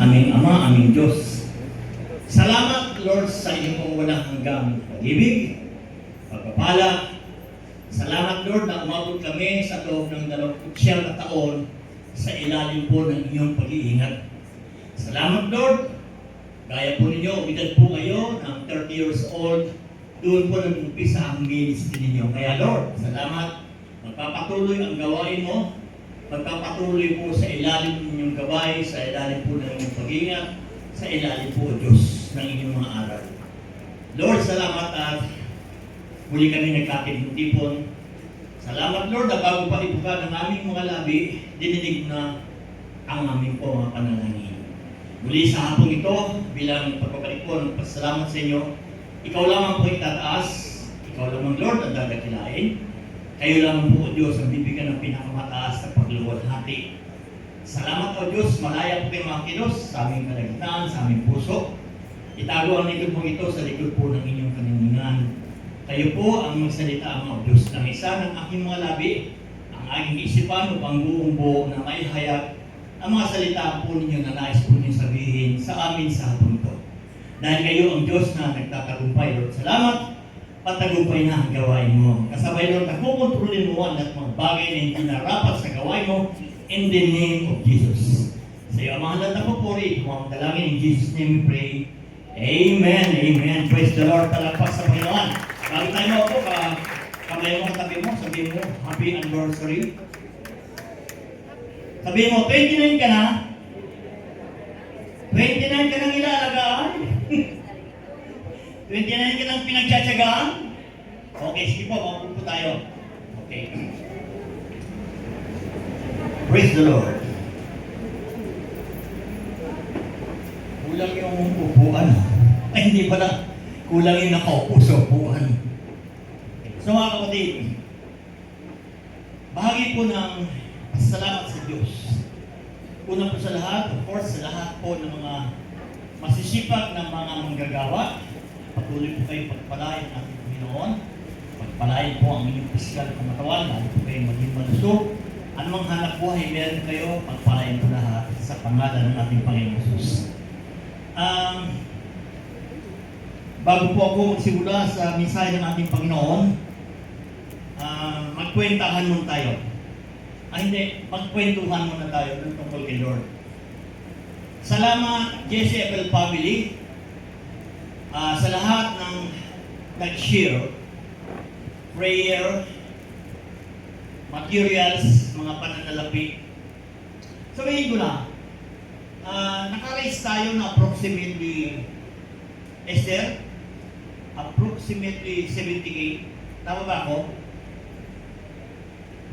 aming Ama, aming Diyos. Salamat, Lord, sa inyong pong walang hanggang pag-ibig, pagpapala. Salamat, Lord, na umabot kami sa loob ng 29 na taon sa ilalim po ng inyong pag-iingat. Salamat, Lord. Gaya po ninyo, umidad po kayo ng 30 years old. Doon po nag-umpisa ang ministry ninyo. Kaya, Lord, salamat. Magpapatuloy ang gawain mo. Magpapatuloy po sa ilalim ng inyong gabay, sa ilalim po ng inyong pag-iingat, sa ilalim po, Diyos, ng inyong mga aral. Lord, salamat at muli kami nagkakitipon. Salamat, Lord, na bago pa ibuka ng aming mga labi, dininig na ang aming po mga panalangin. Muli sa hapong ito, bilang pagpapalik po ng pasalamat sa inyo, ikaw lamang po itataas, ikaw lamang, Lord, ang dadakilain. Kayo lamang po, O Diyos, ang bibigyan ng pinakamataas na pagluwalhati. Salamat, O Diyos, malaya po kayo mga kilos sa aming kalagitnaan, sa aming puso. Itago ang likod po ito sa likod po ng inyong kaninginan. Kayo po ang magsalita, O Diyos, ng isa ng aking mga labi, ang aking isipan upang buong buo na may hayag ang mga salita po ninyo na nais po ninyo sabihin sa amin sa hapon ito. Dahil kayo ang Diyos na nagtatagumpay, Lord. Salamat, patagumpay na ang gawain mo. Kasabay, Lord, nakukontrolin mo ang lahat mga bagay na hindi narapat sa gawain mo in the name of Jesus. Sa iyo, ang mga lahat na papuri, kung ang dalangin in Jesus' name we pray. Amen, amen. Praise the Lord. Talakpak sa Panginoon. Bago tayo mo ako, kamay mo katabi mo, sabihin mo, happy anniversary. Sabihin mo, 29 ka na? 29 ka nang ilalagaan? 29 ka nang pinagtsatsagaan? Okay, sige po, mapupo tayo. Okay. Praise the Lord. Kulang yung upuan. Ay, hindi pala. Kulang yung nakaupo sa upuan. So mga kapatid, bahagi po ng pasalamat sa Diyos. Una po sa lahat, of course, sa lahat po ng mga masisipag na mga manggagawa, patuloy po kayong pagpalain ng ating Panginoon. Pagpalain po ang inyong pisikal na katawan, lalo po kayong maging malusog. Anumang hanap buhay meron kayo, pagpalain po lahat sa pangalan ng ating Panginoon Jesus. Bago po ako magsimula sa mensahe ng ating Panginoon, magkwentahan muna tayo. Magkwentuhan muna tayo ng tungkol kay Lord. Salamat, JCFL family, sa lahat ng nag-share, prayer, materials, mga pananalapi. Sabihin ko na, naka-raise tayo na approximately, Esther, approximately 70K. Tama ba ako?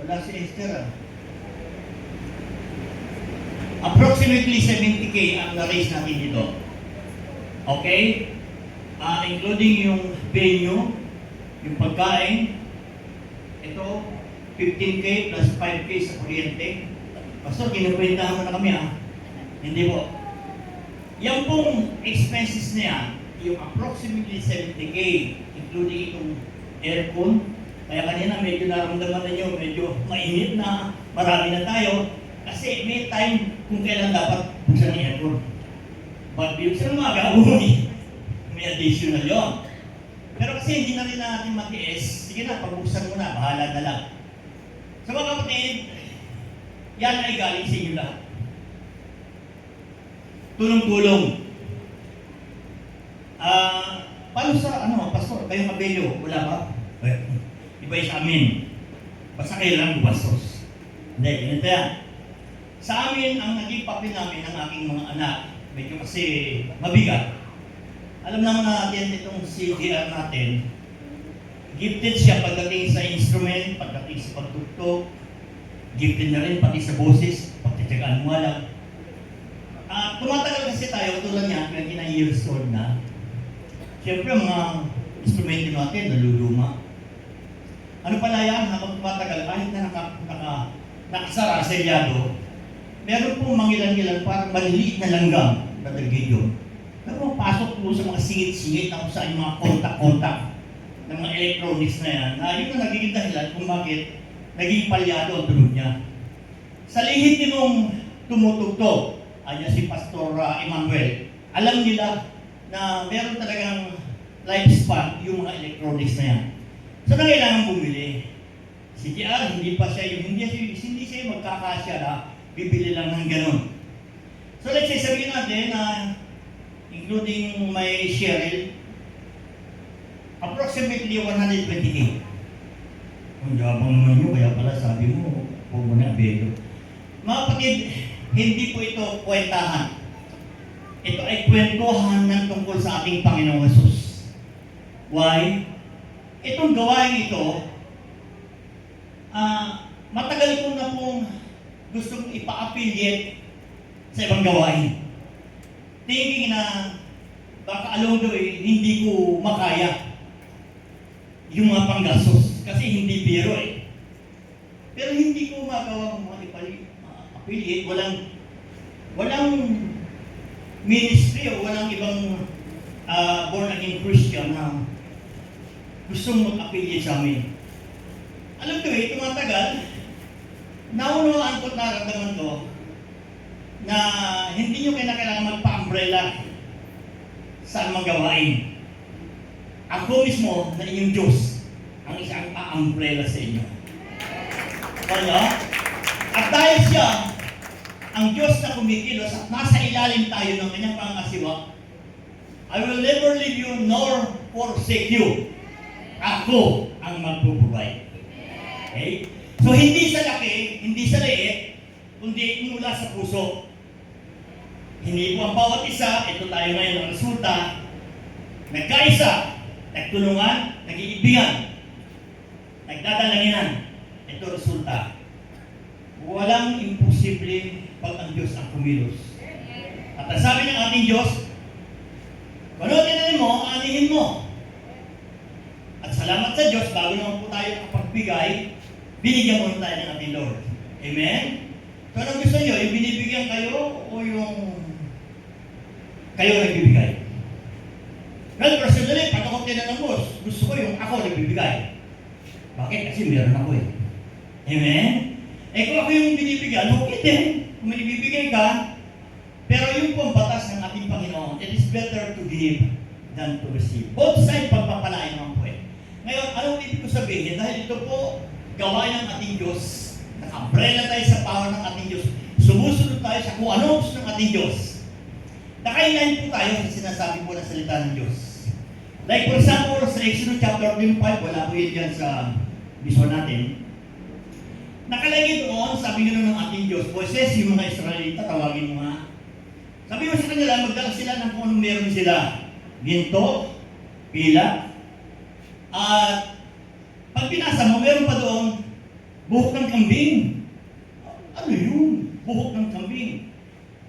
Wala si Esther. Approximately 70K ang na-raise natin dito. Okay? Including yung venue, yung pagkain, ito, 15K plus 5K sa kuryente. Pastor, kinukwentahan mo na kami Hindi po. Yung pong expenses na yan, yung approximately 70K, including itong aircon, kaya kanina medyo naramdaman na nyo, medyo mainit na, marami na tayo, kasi may time kung kailan dapat buksan ng aircon. But buksan ng mga may additional yon. Pero kasi hindi na rin natin matiis, sige na, pagbuksan mo na, bahala na lang. So mga kapatid, yan ay galing sa inyo lahat. Tulong-tulong. Paano sa, pastor, kayong mabelyo, wala ba? Iba sa amin. Basta kayo lang gumastos. Hindi, ganito yan. Sa amin, ang naging papel namin ng aking mga anak, medyo kasi mabigat. Alam naman natin itong CGR natin, gifted siya pagdating sa instrument, pagdating sa pagtugtog, gifted na rin pati sa boses, pagtityagaan mo lang. Tumatagal kasi tayo, tulad niya, 29 years old na. Siyempre, mga instrumento natin, naluluma. Ano pala yan, habang tumatagal, kahit na nakasara, selyado, meron pong mangilan-ilan parang maliliit na langgam na nagigyo. Pero pasok po sa mga singit-singit na kung saan yung mga kontak-kontak ng mga electronics na yan, na yun na nagiging dahilan kung bakit naging palyado ang tunog niya. Sa lihit nitong tumutugtog, niya si Pastor Emmanuel, alam nila na meron talagang lifespan yung mga electronics na yan. So, kailangan bumili. Si JR, hindi siya yung magkakasya na bibili lang ng ganun. So, let's say, sabihin natin na including my Cheryl, approximately 120K. Ang yabang naman yun, kaya pala sabi mo, huwag mo na abelo. Mga kapatid, hindi po ito kwentahan. Ito ay kwentuhan ng tungkol sa ating Panginoong Hesus. Why? Itong gawain ito, matagal ko na pong gustong ipa-affiliate sa ibang gawain. Thinking na baka along the way, hindi ko makaya yung mga panggastos. Kasi hindi biro eh. Pero hindi ko magawa mga ipa-affiliate. Walang ministry o walang ibang born again Christian na gustong mag-affiliate sa amin. Alam ko eh, tumatagal, naunawaan ko at nararamdaman ko na hindi nyo kailangan magpa-umbrella sa anumang gawain. Ako mismo na inyong Diyos ang isang pa-umbrella sa inyo. Kaya, at dahil siya, ang Diyos na kumikilos at nasa ilalim tayo ng kanyang pangasiwa, I will never leave you nor forsake you. Ako ang magpuprovide. Okay? So hindi sa laki, hindi sa liit, kundi mula sa puso. Hindi po ang bawat isa, ito tayo ngayon ang resulta, nagkaisa, nagtulungan, nag-iibigan, nagdadalanginan. Ito resulta. Walang imposible pag ang Diyos ang kumilos. At ang sabi ng ating Diyos, kung ano tinanin mo, anihin mo. At salamat sa Diyos, bago naman po tayo kapagbigay, binigyan mo tayo ng ating Lord. Amen? So anong gusto nyo? Yung binibigyan kayo o yung kayo nagbibigay? Well, personally, pag ako tinanong, gusto ko yung ako nagbibigay. Bakit? Kasi meron ako eh. Amen? Eh kung ako yung binibigyan, okay din. Kung may ibibigay ka, pero yung pong batas ng ating Panginoon, it is better to give than to receive. Both sides pagpapalain naman po eh. Ngayon, anong ibig ko sabihin? Dahil ito po, gawain ng ating Diyos, naka-umbrella tayo sa power ng ating Diyos, sumusunod tayo sa kung ano gusto ng ating Diyos. Nakailan po tayo sa sinasabi po ng salita ng Diyos. Like for example, sa Exodus chapter 5, wala po yun dyan sa visual natin. Nakalagay doon, sabi nga ng ating Diyos, Moises, yung mga Israelita, tawagin mo nga. Sabi mo sa kanila, magdala sila ng kung anong meron sila. Ginto, pila, at pag pinasa mo, meron pa doon, buhok ng kambing. Ano yun? Buhok ng kambing.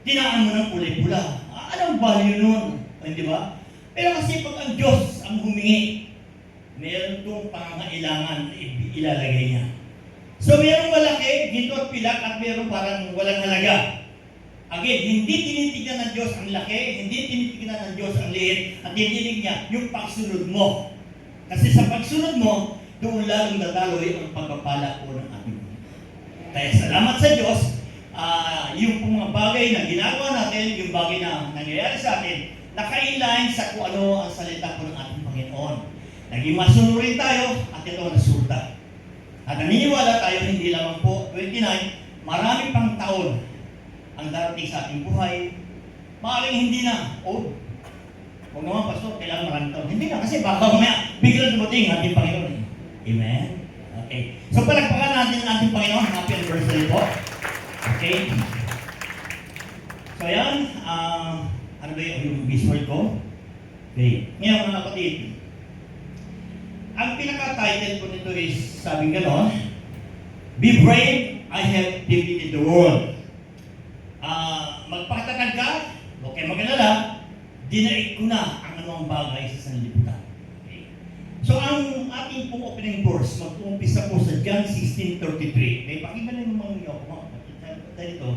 Tinaan mo ng kulay pula. Anong value nun? Hindi ba? Pero kasi pag ang Diyos ang humingi, meron itong pangangailangan na ilalagay niya. So mayroong malaki, ginto at pilak, at mayroong parang walang halaga. Again, hindi tinitignan ng Diyos ang laki, hindi tinitignan ng Diyos ang liit, at tinitig niya yung pagsunod mo. Kasi sa pagsunod mo, doon lalong dadaloy ang pagpapala po ng ating Diyos. Kaya salamat sa Diyos, yung mga bagay na ginagawa natin, yung bagay na nangyayari sa atin, nakailain sa kung ano ang salita po ng ating Panginoon. Naging masunurin tayo, at ito ang resulta. At naniniwala tayo, hindi lamang po 29, marami pang taon ang darating sa ating buhay. Maaaring hindi na. Huwag naman, Pastor, kailangan maraming taon. Hindi na, kasi baka mamaya biglang dumating ang ating Panginoon. Amen? Okay. So, palagpakan natin ang ating Panginoon. Happy anniversary po. Okay. So, yan. Ano ba yung visual ko? Okay. Ngayon, mga kapatid, ang pinaka-title po nito is, sabi gano'n, Be brave, I have defeated the world. Magpakatatag ka, okay mag-alala, dinaig ko na ang anumang bagay sa sanlibutan. Okay. So ang ating pong opening verse, mag-uumpisa po sa John 16:33. May pakita na yung mga niyo ako, dahil ito,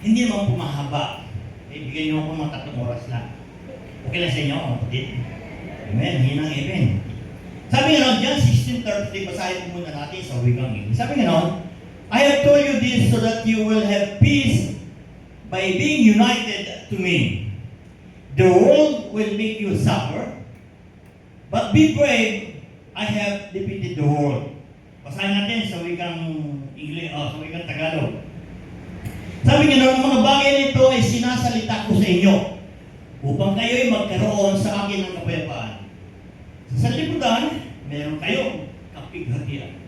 hindi naman po mahaba. Okay, bigyan niyo ako mga 3 oras lang. Okay lang sa inyo, mga kapatid? Amen, hinang amen. Sabi nga John 16:33, basahin po muna natin sa wikang English. Sabi nga I have told you this so that you will have peace by being united to me. The world will make you suffer, but be brave, I have defeated the world. Basahin natin sa wikang English, sa wikang Tagalog. Sabi niya, ang mga bagay nito ay sinasalita ko sa inyo upang kayo'y magkaroon sa akin ng kapayapaan. Sa sanlibutan, meron kayong kapighatian.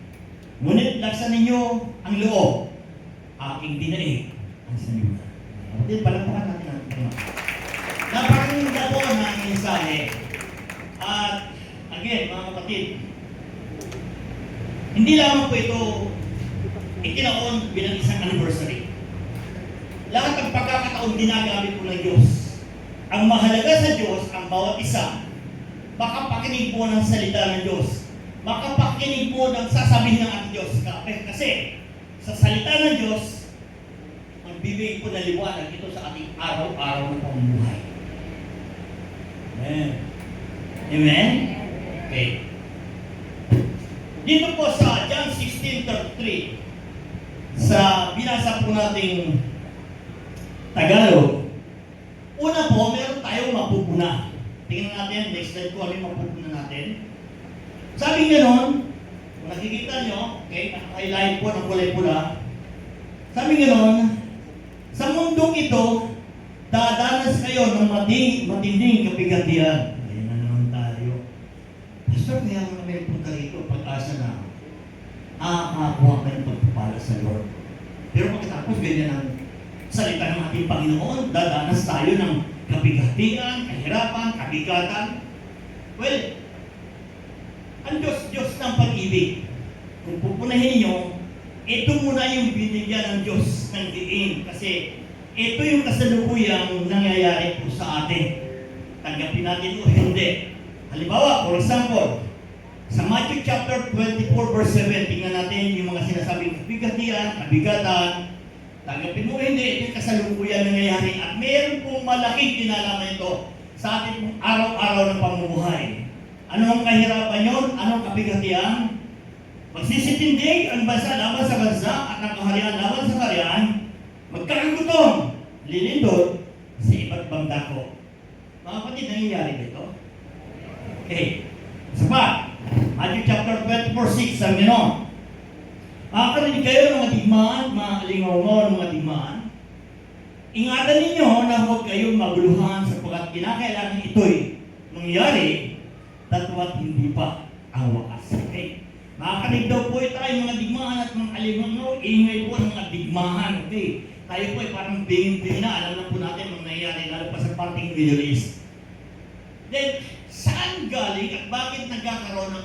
Ngunit laksan ninyo ang loob, aking dinaig ang sanlibutan. Kapatid, palakpakan natin ang tema. Napakinggan po ng mensahe. At again, mga kapatid, hindi lamang po ito itinaon bilang isang anniversary. Lahat ng pagkakataon ginagamit po ng Diyos. Ang mahalaga sa Diyos, ang bawat isa, makapakinig po ng salita ng Diyos. Makapakinig po ng sasabihin ng ating Diyos. Kasi sa salita ng Diyos, magbibigay po ng liwanag ito sa ating araw-araw na pamumuhay. Amen. Amen? Okay. Dito po sa John 16:33, sa binasa po nating Tagalog, una po, meron tayong mapupuna. Tingnan natin, next slide ko, ano yung mapupuna natin. Sabi nga nun, kung nakikita nyo, okay, naka-highlight po ng kulay pula. Sabi nga nun, sa mundong ito, dadanas kayo ng matinding kapighatian. Ayan na naman tayo. Pastor, kaya nga may punta rito, pag-asa na, makakakuha ka ng pagpapala sa Lord. Pero pagkatapos, ganyan ang salita ng ating Panginoon, dadanas tayo ng kapighatian, kahirapan, kabigatan. Well, ang Diyos ng pag-ibig. Kung pupunahin niyo, ito muna yung binigyan ng Diyos ng diin. Kasi ito yung kasalukuyang nangyayari po sa atin. Tanggapin natin o hindi. Halimbawa, for example, sa Matthew chapter 24 verse 7, tingnan natin yung mga sinasabing kabigatian, kabigatan. Tanggapin mo hindi, ito yung kasalukuyan nangyayari. At mayroon pong malaking kinalaman ito sa ating pong araw-araw ng pamumuhay. Ano ang kahirapan yun? Anong kabigatian? Magsisitindig ang bansa laban sa bansa at ang kaharian laban sa kaharian. Magkakagutom, lilindol sa iba't ibang dako. Mga kapatid, nangyayari dito? Okay. Isa pa, Matthew chapter 24:6, sabi nyo, makakarinig kayo ng mga digmaan, mga alingaw ng mga digmaan. Ingatan ninyo na huwag kayong maguluhan sapagkat kinakailangan ito'y mangyari datwa't hindi pa ang wakas. Okay? Makakarinig daw po tayo mga digmaan at mga alingaw, ingay po ng mga digmaan. Okay? Tayo po ay parang bingin-bingin na, alam na po natin mga nangyayari, lalo pa sa parting Middle East. Then, saan galing at bakit nagkakaroon ng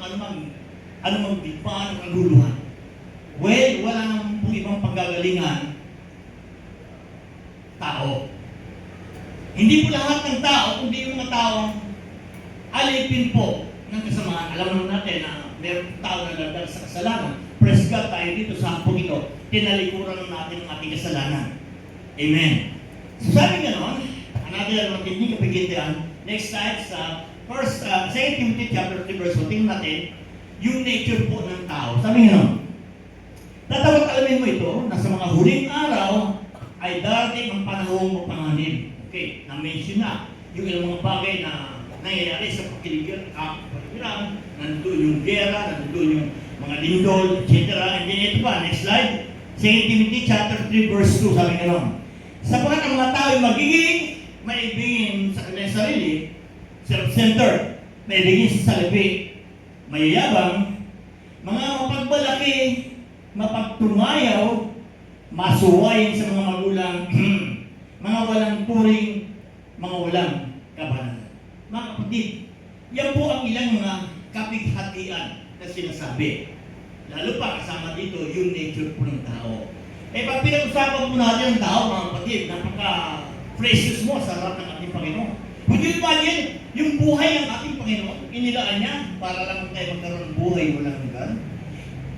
anumang digmaan o kaguluhan? Well, wala nang pong ibang panggagalingan. Tao. Hindi po lahat ng tao, kundi yung mga taong alipin po ng kasamaan. Alam naman natin na mayroong tao na nagdala sa kasalanan. Praise God, tayo dito sa hapong ito. Tinalikuran natin ang ating kasalanan. Amen. So sabi nga nun, another matinding kapigitian, next slide sa 2 Timothy chapter 3 verse 1, tingnan natin yung nature po ng tao. Sabi nga nun, tatawag alamin mo ito na sa mga huling araw ay darating ang panahong mapanganib. Okay, na-mention na yung ilang mga bagay na nangyayari sa pagkiligan, nandun yung gera, nandun yung mga lindol, etc. And then ito pa, next slide. 2 Timothy chapter 3 verse 2, sabi nga nun, sapagkat ang mga tao ay magiging maibigin sa kanilang sarili, self-centered, maibigin sa salapi, mayayabang, mga mapagbalaki, mapagtumayaw, masuwayin sa mga magulang, mga walang turing, mga walang kabanalan. Mga kapatid, yan po ang ilang mga kapighatian na sinasabi. Lalo pa kasama dito yung nature po ng tao. Eh pag pinag-usapan po natin ang tao, mga kapatid, napaka-precious mo sa harap ng ating Panginoon. Would you imagine yung buhay ng ating Panginoon, inilaan niya para lang tayo magkaroon ng buhay walang hanggan?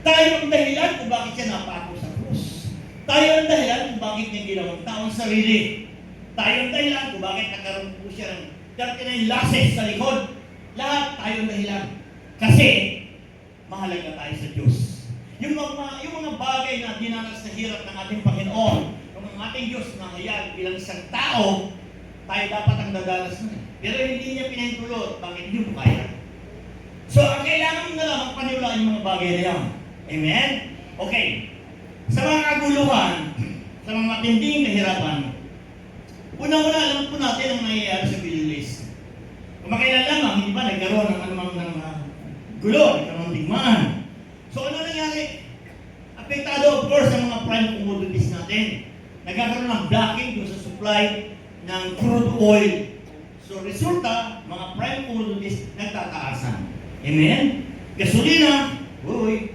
Tayo ang dahilan kung bakit siya napako sa krus. Tayo ang dahilan kung bakit niya ginawang taong sarili. Tayo ang dahilan kung bakit nagkaroon po siya ng 39 lashes sa likod. Lahat tayo ang dahilan. Kasi, mahalaga tayo sa Diyos. Yung mga bagay na dinanas na hirap ng ating Panginoon, yung ating Diyos na hayag bilang isang tao, tayo dapat ang dadalas nun. Pero hindi niya pinahintulot. Bakit hindi mo kaya? So, ang kailangan mo na lang paniwalaan yung mga bagay na yan. Amen? Okay. Sa mga kaguluhan, sa mga matinding kahirapan, una-una, alam po natin ang nangyayari sa Middle East. Kung makailan lamang, hindi ba nagkaroon ng anumang gulo, nagkaroon ng digmaan. So, ano nangyari? Apektado, of course, ang mga prime commodities natin. Nagkakaroon ng blocking doon sa supply ng crude oil. So, resulta, mga prime commodities nagtataasan. Amen? Gasolina, doble.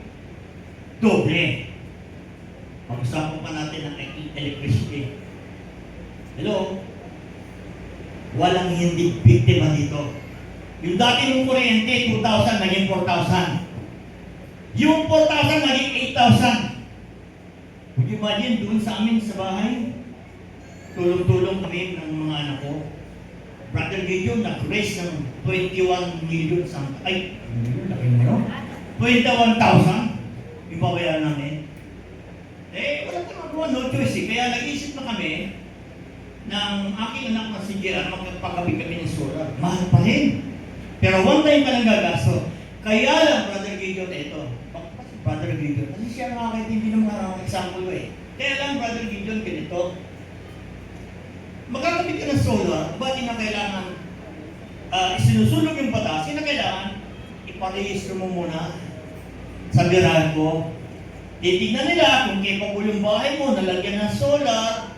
Pag-usapan pa natin ang electricity. Hello? Walang hindi biktima dito. Yung dati mong kuryente, 2,000, naging 4,000. Yung 4,000, naging 8,000. Would you imagine, doon sa amin sa bahay, tulong-tulong kami ng mga anak ko. Brother Gideon, nag-raise ng 21 million something. Ay, laki mo no? 21,000. Yung babayaran namin. Wala ka magawa, no choice eh. Kaya nag-isip na kami ng aking anak na si Gerard, magpapakabi kami ng solar. Mahal pa rin. Pero one time ka lang gagasto. Kaya lang, Brother Gideon, ito. Brother Gideon, kasi siya makakaintindi ng mga example ko eh. Kaya lang, Brother Gideon, ganito. Magkakabit ka ng solar, ba't na kailangan isinusulog yung batas, kailangan iparehistro mo muna sa Meralco. Titignan nila kung capable yung bahay mo, nalagyan ng solar.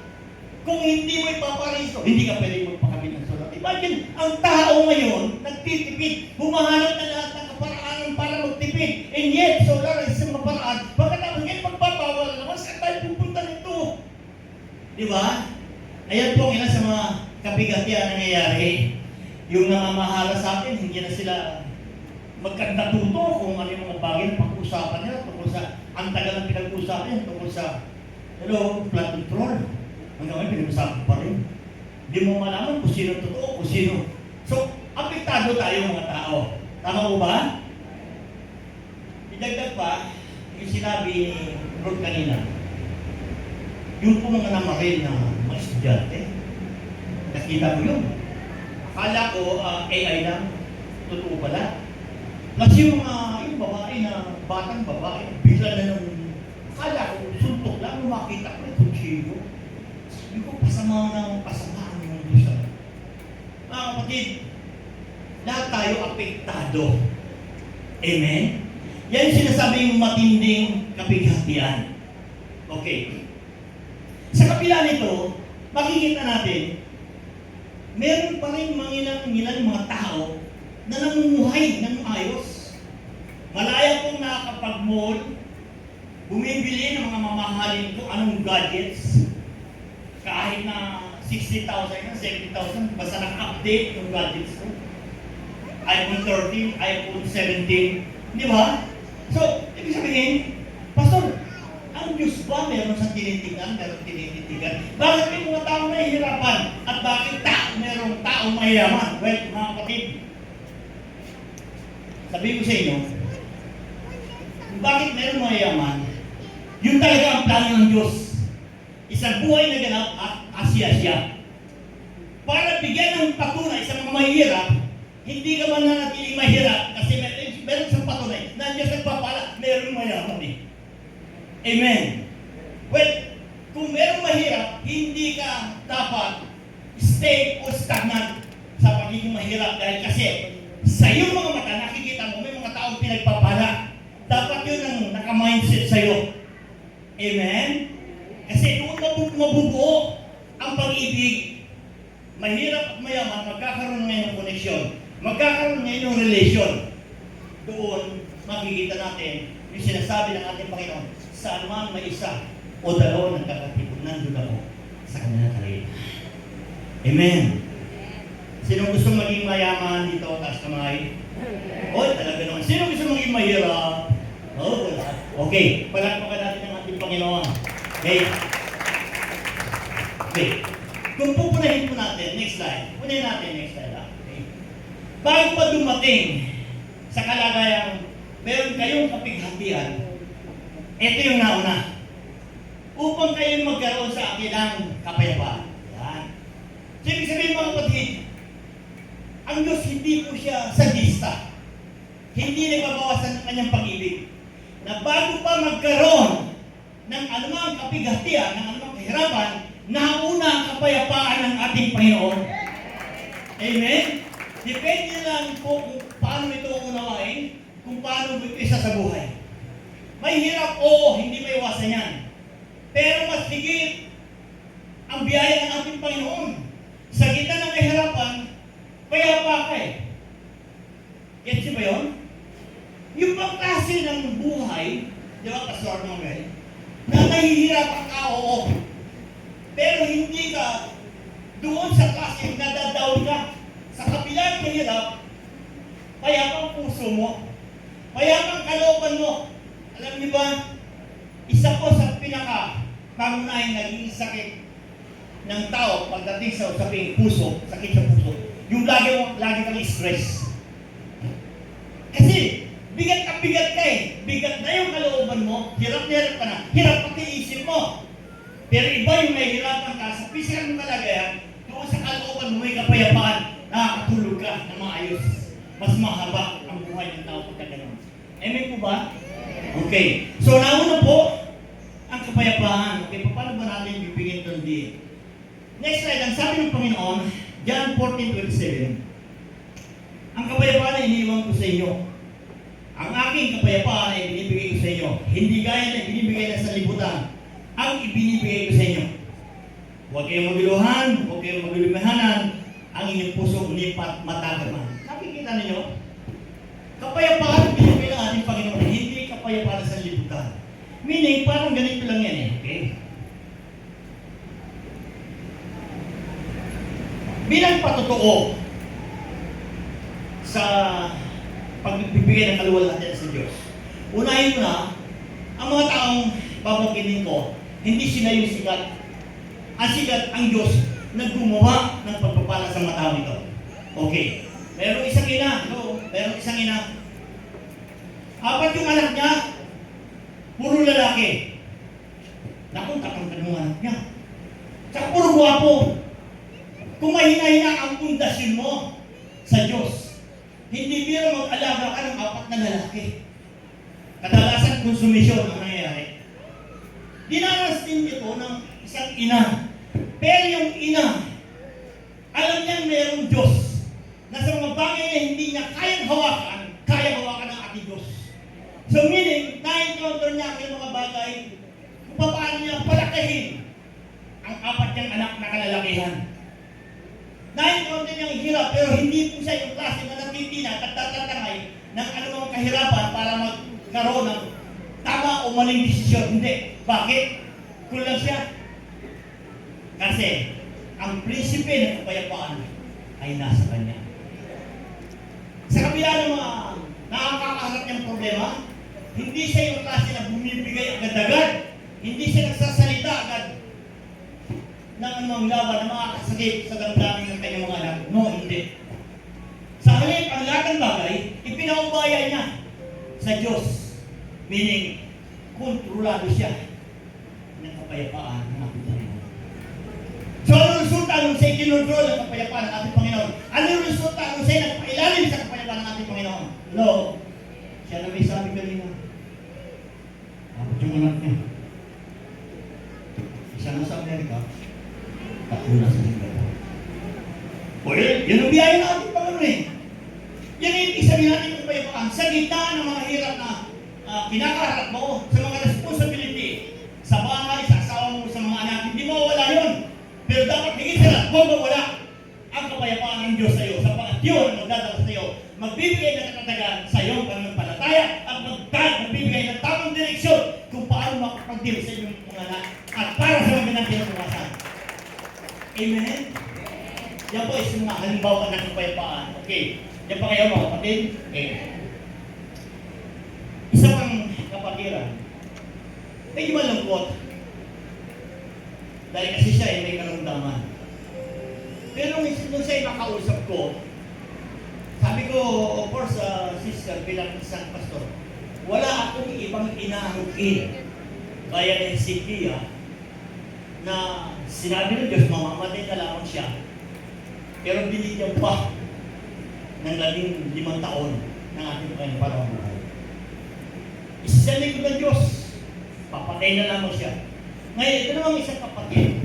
Kung hindi mo ipaparehistro, hindi ka pwede magpakabit ng solar. Imagine, ang tao ngayon, nagtitipid, humahanap na lahat ng kaparaanan para magtipid. And yet, solar is isang kaparaan. Pagkatapos ngayon, magpapawal naman, saan tayo pupunta nito? Di ba? Ayan po ang ilan sa mga kabigatian na nangyayari. Yung namamahala sa atin, hindi na sila magkandatuto kung ano yung mga bagay na pag-usapan nila tungkol sa, ang tagal ng pinag-usapan tungkol sa, flood control. Hanggang ngayon, pinag-usapan pa rin. Hindi mo malaman kung sino totoo, kung sino. So, apektado tayo mga tao. Tama po ba? Idagdag pa, yung sinabi ni Rod kanina, yung po mga namaril na mga estudyante, nakita ko yun. Akala ko AI lang, totoo pala. Plus yung babae na, batang babae, bigla na nung, akala ko, suntok lang, makita ko yung kutsilo. Sabi ko, pasama ng Diyos. Mga kapatid, lahat tayo apektado. Amen? Yan sinasabing matinding kapighatian. Okay. Sa kapila nito, makikita natin, meron pa rin mga mga tao na namumuhay ng ayos. Malaya pong nakakapag-mall, bumibili ng mga mamahalin kung anong gadgets, kahit na 60,000 na 70,000, basta naka-update yung gadgets ko. iPhone 13, iPhone 17, di ba? So, ibig sabihin, Pastor, ang Diyos ba meron sa tinitigan, meron tinititigan? Bakit may mga tao mahihirapan? At bakit merong tao mayaman? Well, mga kapatid, sabi ko sa inyo, bakit meron mayaman? Yun talaga ang plano ng Diyos. Isang buhay na ganap at asya-asya. Para bigyan ng patunay sa mga mahihirap, hindi ka man nanatiling mahirap kasi meron isang patunay na Diyos nagpapala, meron mayaman eh. Amen. Well, kung merong mahirap, hindi ka dapat stay o stagnant sa pagiging mahirap dahil kasi sa iyong mga mata, nakikita mo may mga taong pinagpapala. Dapat yun ang naka-mindset sa iyo. Amen? Kasi doon mabubuo ang pag-ibig. Mahirap at mayaman, magkakaroon ngayon ng connection. Magkakaroon ngayon ng relation. Doon, makikita natin yung sinasabi ng ating Panginoon, saan man may isa o dalawa ng kakatipon, nandun ako sa kanya kalina. Amen. Sino gusto maging mayaman dito? Taas kamay. O, talaga naman. Sino gusto maging mahirap? Oh, okay. Palakpakan natin ang ating Panginoon. Okay. Okay. Kung pupunahin po natin, next slide. Punahin natin, next slide. Okay. Bago pa dumating sa kalagayang meron kayong kapighatian, ito yung nauna. upang kayo magkaroon sa akin ng kapayapaan. Yan. So, ibig sabihin mga kapatid, ang Diyos hindi po siya sadista. Hindi nagbabawasan ng kanyang pag-ibig. Na bago pa magkaroon ng anumang kapigatian, ng anumang kahirapan, nauna ang kapayapaan ng ating Panginoon. Amen? Depende lang po kung paano ito unawain, kung paano isa sa buhay. May hirap, oo, hindi may iwasan yan. Pero mas higit ang biyaya ng ating Panginoon. Sa gitna ng kahirapan, payapa ka eh. Gets niyo ba yun? Yung bang klase ng buhay, di ba, Pastor Noel, na nahihirapan ka, oo. Pero hindi ka doon sa klase nadadaw ka. Sa kabila ng mahirap, payapang puso mo, payapang kalooban mo. Alam niyo ba, isa po sa pinaka-pangunahing naging sakit ng tao pagdating sa usaping puso, sakit sa puso, yung lagi kang stress. Kasi, bigat ka eh. Bigat na yung kalooban mo, hirap ka na, hirap pati isip mo. Pero iba yung mahihirapan ka sa physical mo kalagayan, doon sa kalooban mo may kapayapaan, nakakatulog ka na maayos. Mas mahaba ang buhay ng tao pagka gano'n. Amen po ba? Okay. So, nauna po ang kapayapaan. Okay, paano ba natin bibigyan ito din? Next slide, ang sabi ng Panginoon, John 14:27, ang kapayapaan ay iniwan ko sa inyo. Ang aking kapayapaan ay binibigay ko sa inyo. Hindi gaya na binibigay na sa libutan. Ang ibinibigay ko sa inyo. Huwag kayong maguluhan, huwag kayong magulumahanan. Ang inyong puso lipat matagaman. Nakikita ninyo? Kapayapaan binibigay ng ating Panginoon. Hindi kapayapaan sa libutan. Meaning, parang ganito lang yan eh. Okay? Bilang patotoo sa pagbibigay ng kaluwalhatian sa Diyos. Unahin mo na, ang mga taong babanggitin ko, hindi sila yung sikat. Ang sikat ang Diyos na gumawa ng pagpapala sa mga tao nito. Okay. Merong isang ina. No? Merong isang ina. 4 yung anak niya, puro lalaki. Naku, tatangkan mo anak niya. Tsaka puro guwapo. Kung mahina-hina ang pundasyon mo sa Diyos, hindi biro mag-alaga ka ng 4 na lalaki. Kadalasan konsumisyon ang nangyayari. Dinanas din ito ng isang ina. Pero yung ina, alam niyang mayroong Diyos na sa mga bagay na hindi niya kayang hawakan ng ating Diyos. So meaning, na-encounter niya ang mga bagay kung paano niya palakahin ang 4 niyang anak na kalalakihan. Na-encounter niya ang hirap, pero hindi po siya yung klase na natitina at tatatangay ng anumang kahirapan para magkaroon ng tama o maling desisyon. Hindi. Bakit? Kulang siya. Kasi, ang prinsipe ng kapayapaan ay nasa kanya. Sa kabila ng mga nakakaharap niyang problema, hindi siya yung klase na bumibigay agad-agad. Hindi siya nagsasalita agad ng anumang laban na makakasakit sa damdamin ng kanyang mga anak. No, hindi. Sa halip, ang lahat ng bagay, ipinaubaya niya sa Diyos. Meaning, kontrolado siya ng kapayapaan ng ating Panginoon. So, ano resulta nung siya'y kinontrol ng kapayapaan ng ating Panginoon? Ano yung resulta nung siya'y nagpailalim sa kapayapaan ng ating Panginoon? No. Siya na may sabi kanina. Ako yung anak niya. Isa na sa Amerika, ako na sa Singapore. O yun ang biyaya ng ating Panginoon eh. Yan yung ibig sabihin natin ng kapayapaan. Sa gitna ng mga hirap na kinakaharap mo, sa mga responsibility, sa bahay, sa asawa mo, sa mga anak, hindi mawawala yun. Pero dapat higit sa lahat, huwag mawala ang kapayapaan ng Diyos sa iyo. Sapagat yun ang magdadala sa iyo. Magbibigay ng katatagan sa iyong pananampalataya at magbibigay ng tamang direksyon kung paano makapag-deal sa iyong mga anak at para sa mga pinagkinabukasan. Amen? Yan po is mga halimbawa ng kapayapaan. Okay. Yan pa kayo mga kapatid? Okay. Isa pang kapatiran. Medyo malungkot. Dahil kasi siya ay may karamdaman. Pero nung siya ay makausap ko, sabi ko, of course, sister, bilang isang pastor, wala akong ibang inaangkin gaya ng Sikia na sinabi ng Diyos, mamamatay na lamang siya. Pero binigyan pa ng 15 taon ng ating Panginoon para mabuhay. Isa sa likod ng Diyos, papatay na lamang siya. Ngayon, ito namang isang kapatid.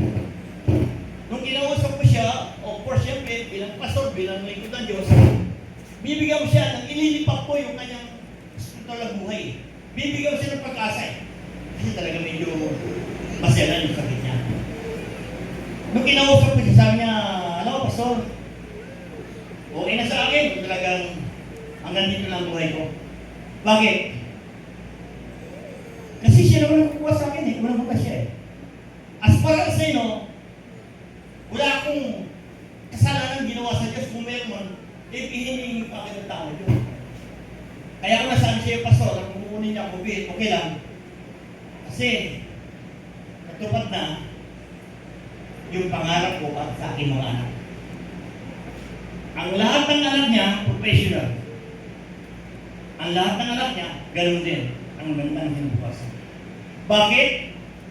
Nung kinausap ko siya, of course, siyempre, bilang pastor, bilang likod ng Diyos, bibigyan ko siya ng ililipat po yung kanyang spiritual na buhay. Bibigyan ko siya ng pag-asa. Kasi talaga medyo masyalan yung sakit niya. Nung kinausap ko siya, sabi niya, ano, pastor, okay na sa akin. Talagang hanggang dito lang buhay ko. Bakit? Kasi siya naman ang kukuha sa akin eh. Walang bukas siya eh. As para sa inyo, wala akong kasalanan ginawa sa Diyos. Kung meron man, hihingi pa akin ng tao yun. Kaya kung nasabi siya, pastor, kung kukunin niya ako, okay lang. Kasi, natupad na yung pangarap ko at sa aking mga anak. Ang lahat ng anak niya, professional. Ang lahat ng anak niya, ganun din. Ang ganda ng hinubukasan. Bakit?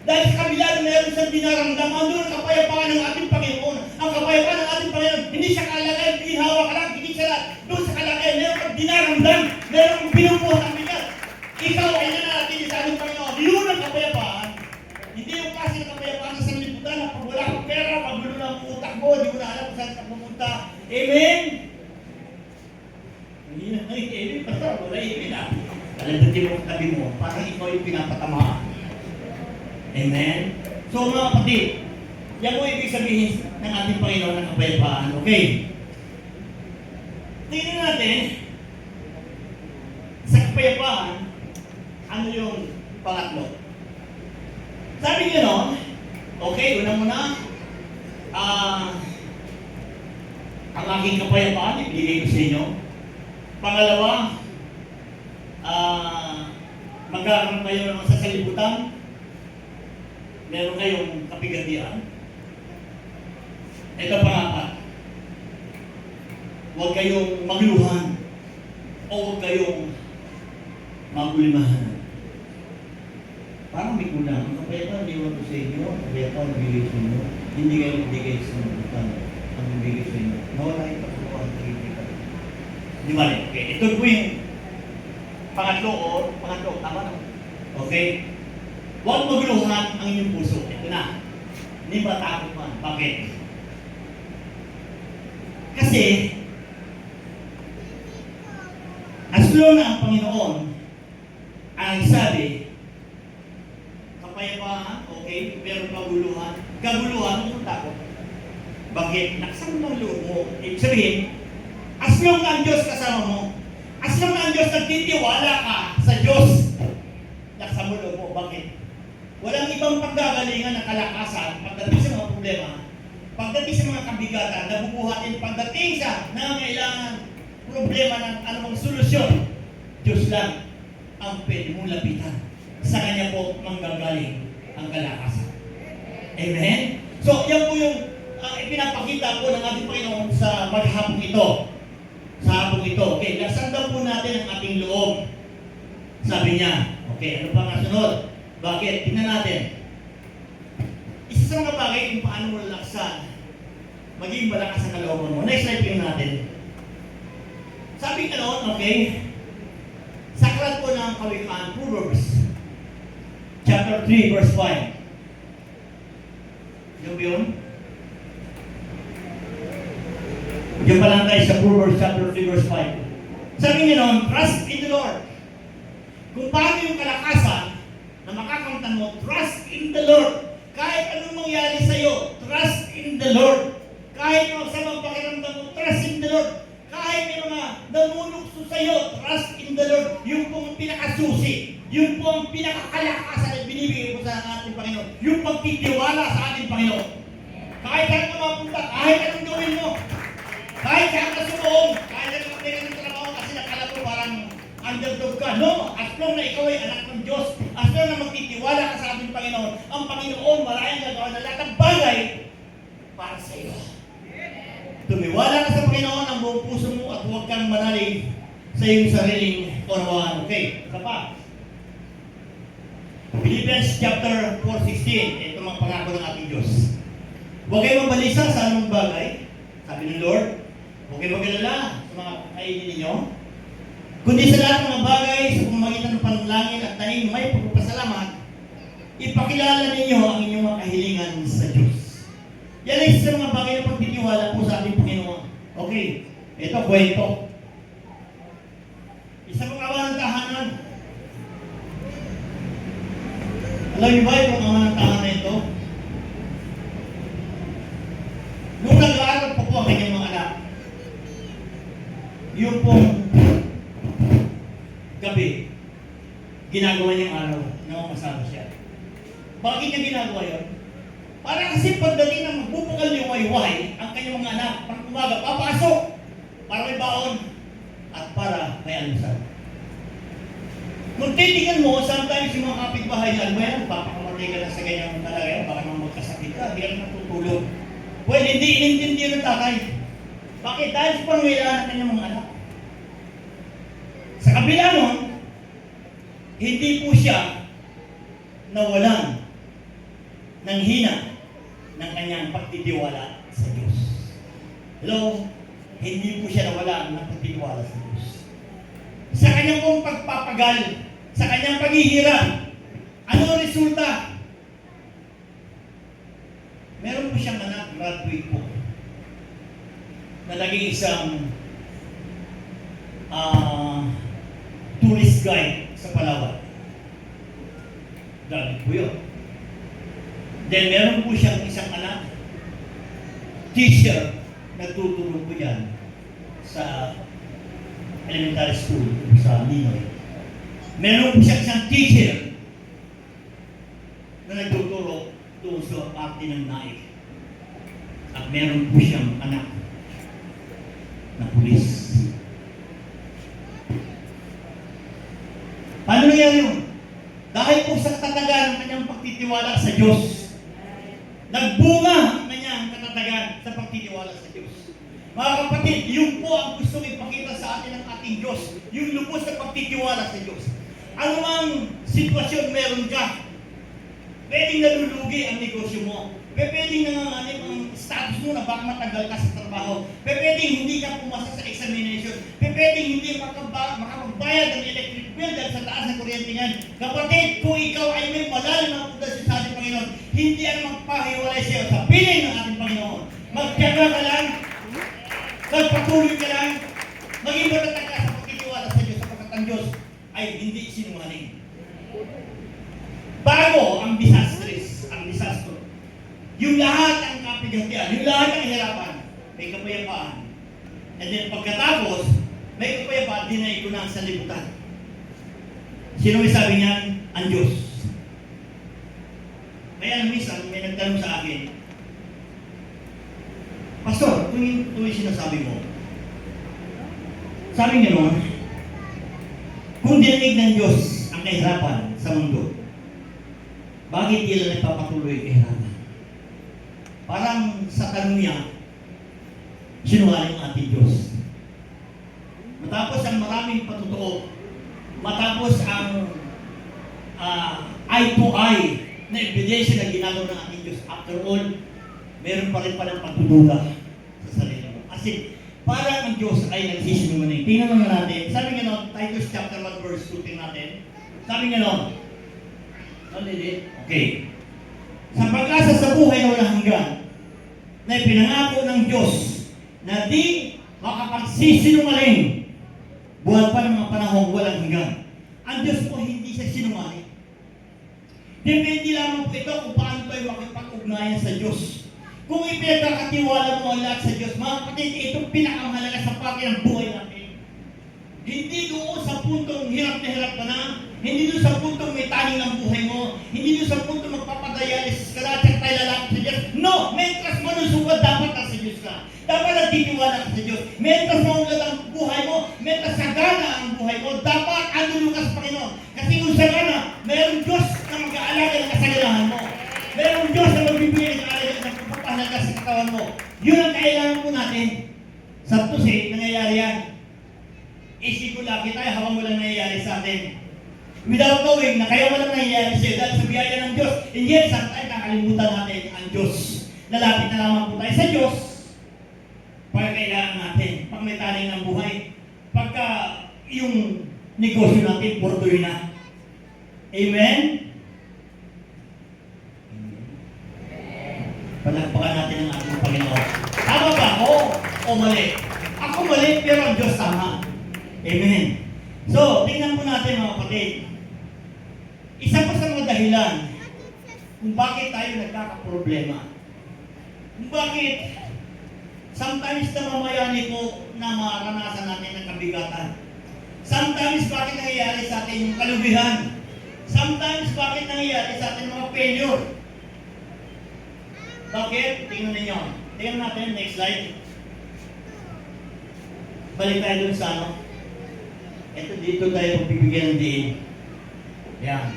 Dahil sa kabila na meron siyang dinaramdam, andun ang kapayapaan ng ating Panginoon. Ang kapayapaan ng ating Panginoon, hindi siya kalagayan, ginhawa ka lang, hindi siya doon sa kalagayan, meron kang dinaramdam, meron kang pinupuhat ang bigat. Ikaw ay nanatili sa ating Panginoon. Yun ang kapayapaan. Hindi yung klase ng kapayapaan sa sanlibutan na pag wala kang pera, pag gulo na ang utak mo, hindi mo na alam kung saan ka pumunta. Amen? Hindi na, amen, pastor, wala amen na. Alam mo ang tabi mo, parang ikaw yung pinapatamaan. Amen? So mga kapatid, yan po ibig sabihin ng ating Panginoon ng kapayapaan. Okay? Tingnan natin, sa kapayapaan, ano yung pangatlo? Sabi niya noon, okay, una-muna, ang aking kapayapaan, ibigay ko sa inyo. Pangalawa, magkakaroon kayo ng sasalibutan, meron kayong kapigatian. Ito pangapat, huwag kayong magluhan o huwag kayong magulimahan. Parang may kulang. Ang kapayapaan, hindi ko sa inyo. Ang kapayapaan, bigay sa inyo. Hindi kayo bigay sa salibutan. Ang bigay sa inyo. Nawala yung pagkukuhan. Di ba rin? Okay. Ito po yung pangatlo, tama na. Okay? Huwag magluhan ang inyong puso. Ito na. Hindi ba takot man? Bakit? Kasi, aslo na ang Panginoon ang sabi, kapayapaan, okay, pero kaguluhan. Kaguluhan, huwag takot. Bakit? Nakasama ng loob mo. Ibig sabihin, aslo na ang Diyos kasama mo. Aslo na ang Diyos nagtitiwala ka sa Diyos. Nakasama mo loob mo. Bakit? Walang ibang paggagalingan ng kalakasan pagdating sa mga problema, pagdating sa mga kabigatan, nabubuhatin pagdating sa nangangailangan problema ng anumang solusyon. Diyos lang ang pwede mong lapitan. Sa Kanya po manggagaling ang kalakasan. Amen? So, yan po yung ipinapakita po ng ating Panginoon sa maghapong ito. Sa hapong ito. Okay, lasanda po natin ang ating loob. Sabi niya, okay, ano pa nga sunod? Bakit? Tingnan natin. Isa sa mga bagay kung paano mo lalaksan, maging malakas ang kalooban mo. Next slide po natin. Sabi ka noon, okay, sa aklat po ng Kawikaan, Proverbs, chapter 3, verse 5. Yung yun? Yung pa lang tayo sa Proverbs, chapter 3, verse 5. Sabi niya noon, trust in the Lord. Kung paano yung kalakasan, na makakamtan mo, trust in the Lord. Kahit anong mangyari sa'yo, trust in the Lord. Kahit anong samang pakiramdam mo, trust in the Lord. Kahit may mga namunukso sa'yo, trust in the Lord. Yung pong pinakasusi, yung pong pinakakalakasan na binibigay mo sa ating Panginoon. Yung pagtitiwala sa ating Panginoon. Kahit saan ka mapunta, kahit anong gawin mo, kahit saan ka sumuong, kahit anong kapatid ng trabaho kasi nakala mo parang underdog ka. No, as long na ikaw ay anak ng Diyos, as long na magtitiwala ka sa ating Panginoon, ang Panginoon maraming gagawa na lahat ng bagay para sa iyo. Tumiwala ka sa Panginoon ang buong puso mo at huwag kang manalig sa iyong sariling kaunawaan. Okay, isa pa. Philippians chapter 4:16. Ito mga mga pangako ng ating Diyos. Huwag kayong mabalisa sa anong bagay, sabi ng Lord. Huwag kayong mag-alala sa mga kainin ninyo. Kundi sa lahat ng mga bagay, sa pamamagitan ng panalangin at taning may pagpapasalamat, ipakilala ninyo ang inyong mga kahilingan sa Diyos. Yan ay isa mga bagay na pagtitiwala po sa ating Panginoon. Okay, ito kwento. Isa pang awa ng tahanan. Alam niyo ba yung awa ng tahanan ito? Nung nag-aaral pa po ang kanyang mga anak, yung pong gabi, ginagawa niyang araw, namamasada siya. Bakit niya ginagawa yun? Para kasi pagdating ng magbubugal yung wayway, ang kanyang mga anak, pag umaga, papasok para may baon at para may almusal. Kung titingnan mo, sometimes yung mga kapitbahay niya, ano ba yan? Papakamatay ka na sa ganyang kalagayan, baka naman magkasakit ka, hindi ka na natutulog. Well, hindi inintindihan ng tatay. Bakit? Dahil sa pangailangan ng kanyang mga anak. Sa kabila nun, hindi po siya nawalan ng hina ng kanyang pagtitiwala sa Diyos. Hello? Hindi po siya nawalan ng pagtitiwala sa Diyos. Sa kanyang pong pagpapagal, sa kanyang paghihirap, ano ang resulta? Meron po siyang anak, graduate po, na naging isang tourist guide sa Palawan. Graduate po yun. Then meron po siyang isang anak, teacher, nagtuturo po yan sa elementary school sa Ninoy. Meron po siyang isang teacher na nagtuturo doon sa arte ng naik. At meron po siyang anak na pulis. Paano nangyari yun? Dahil po sa katatagan ng kanyang pagtitiwala sa Diyos. Nagbunga ang kanyang katatagan sa pagtitiwala sa Diyos. Mga kapatid, yun po ang gustong ipakita sa atin ng ating Diyos. Yung lubos na pagtitiwala sa Diyos. Ano mang sitwasyon meron ka, pwedeng nalulugi ang negosyo mo. Pwedeng nanganganib ang status mo na baka matagal ka sa trabaho. Pwedeng hindi ka pumasa sa examination. Pwedeng hindi makapagbayad ng electric bill dahil sa taas ng kuryente ngayon. Kapatid, kung ikaw ay may malalim na pundasyon sa ating Panginoon, hindi ang magpahiwalay sa iyo sa piling ng ating Panginoon. Magtiyaga ka lang, magpatuloy ka lang, maging matatag ka sa pagtitiwala sa Diyos sapagkat ang Diyos ay hindi sinungaling. Bago ang disaster, yung lahat ang kapigatian, yung lahat ang hirapan, may kapayapaan. And then pagkatapos, may kapayapaan, dinay ko na sa libutan. Sino may sabi niyan? Ang Diyos. Kaya minsan, may nagtanong sa akin, Pastor, tuloy sinasabi mo. Sabi niya noon, kung dininig ng Diyos ang kahirapan sa mundo, bakit nila nagpapatuloy kahirapan? Parang sa tanong niya, sinungaling ang ating Diyos. Matapos ang maraming patutuo, matapos ang eye-to-eye na ebidensya na ginagawa ng ating Diyos, after all, meron pa rin palang pagdududa sa sarili mo. Kasi parang ang Diyos ay nagsisinungaling. Tingnan naman natin. Sabi nga no, Titus chapter 1 verse 2, tingnan natin. Sabi nga no, okay. Sa pag-asa sa buhay na walang hanggan, na ipinangako ng Diyos na di makapagsisinungaling buwan pa ng mga panahong walang hanggan. Ang Diyos po hindi siya sinungaling. Depende lamang po ito kung paano tayo makipag-ugnayan sa Diyos. Kung ipinagkakatiwala mo ang lahat sa Diyos, mga kapatid, itong pinakamahalaga sa parte ng buhay natin. Hindi doon sa puntong hirap na hirap ka na, hindi doon sa puntong may taning ng buhay mo, hindi doon sa puntong magpapadialysis ka na, at tayo lalaki sa Diyos. No! Mentras manusugod, dapat ka sa Diyos ka. Dapat nagtitiwala ka sa Diyos. Mentras maulad ang buhay mo, mentras sagana ang buhay mo, dapat andun ka sa Panginoon. Kasi kung sagana, mayroong Diyos na mag-aalaga ng kasaganahan mo. Mayroong Diyos na magbibigay ng kaalaga ng pagpapahalaga sa katawan mo. Yun ang kailangan po natin. Sa tusi, nangyayari yan. Isigula kita, habang walang nangyayari sa atin. without knowing na kaya walang nangyayari sa'yo dahil sa biyaya ng Diyos. And yet, sometimes nakalimutan natin ang Diyos. Lalapit na lamang po tayo sa Diyos pagka kailangan natin, pag may taling ng buhay, pagka yung negosyo natin, portoy na. Amen? Palagpakan natin ang ating Panginoon. Tama ba ako o mali? Ako mali, pero ang Diyos tama. Amen. So, tingnan po natin mga kapatid. Isa pa sa mga dahilan kung bakit tayo nagkakaproblema. Kung bakit sometimes namamayani po na maranasan natin ng kabigatan. Sometimes bakit nangyayari sa atin yung kalubihan. Sometimes bakit nangyayari sa atin mga failure. Bakit? Tingnan ninyo. Tingnan natin, next slide. Balik tayo dun sa ano. Ito dito tayo magbibigyan ng diin. Yan.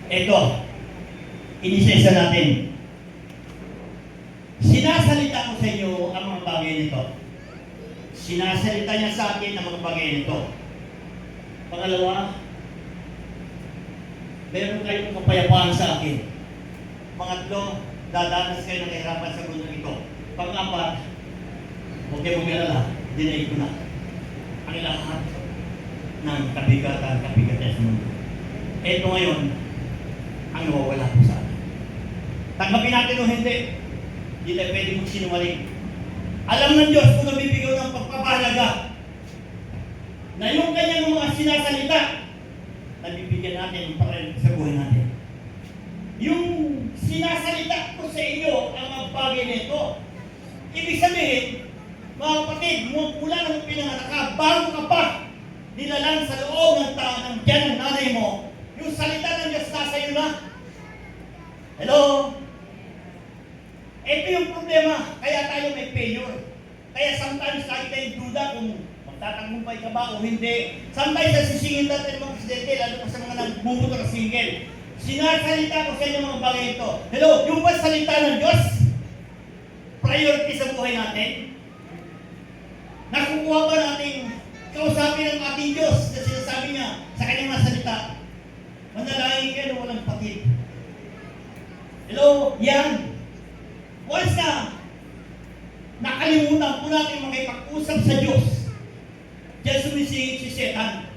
Ito. Inisa-isa natin. Sinasalita ko sa inyo ang mga bagay nito. Sinasalita niya sa akin ang mga bagay nito. Pangalawa, meron kayong kapayapaan sa akin. Pangatlo, dadanas kayo ng kahirapan sa mundo ito. Pang-apat, huwag kayo mag-alala, dinaig ko na ang lahat ng kabigatan sa mundo. Ito ngayon, ang nawawala po sa atin. Tanggapin natin o hindi, hindi tayo pwede magsinungaling. Alam ng Diyos kung nabibigyan ng pagpapahalaga na yung kanyang mga sinasalita, nabibigyan natin para sa buhay natin. Yung sinasalita ko sa inyo ang mga bagay nito. Ibig sabihin, mga kapatid, mula nang pinanganak ka, bago ka pa nilalang sa loob ng ng tiyan ng nanay mo, yung salita ng Diyos nasa iyo na. Hello? Ito yung problema, kaya tayo may failure. Kaya sometimes tayo tayong duda kung magtatagumpay ka ba o hindi. Sometimes nasisingin natin mga presidente, lalo pa sa mga nagbubuto na single. Sinasalita ko sa inyo mga bagay ito. Hello, yung ba salita ng Diyos? Priority sa buhay natin? Nakukuha ba natin kausapin ng ating Diyos na sinasabi niya sa kanyang mga salita? Manalangin kayo na walang pakit. Hello, yan. Once na nakalimutan po natin makipag-usap sa Diyos, diyan sumisingit si Satan.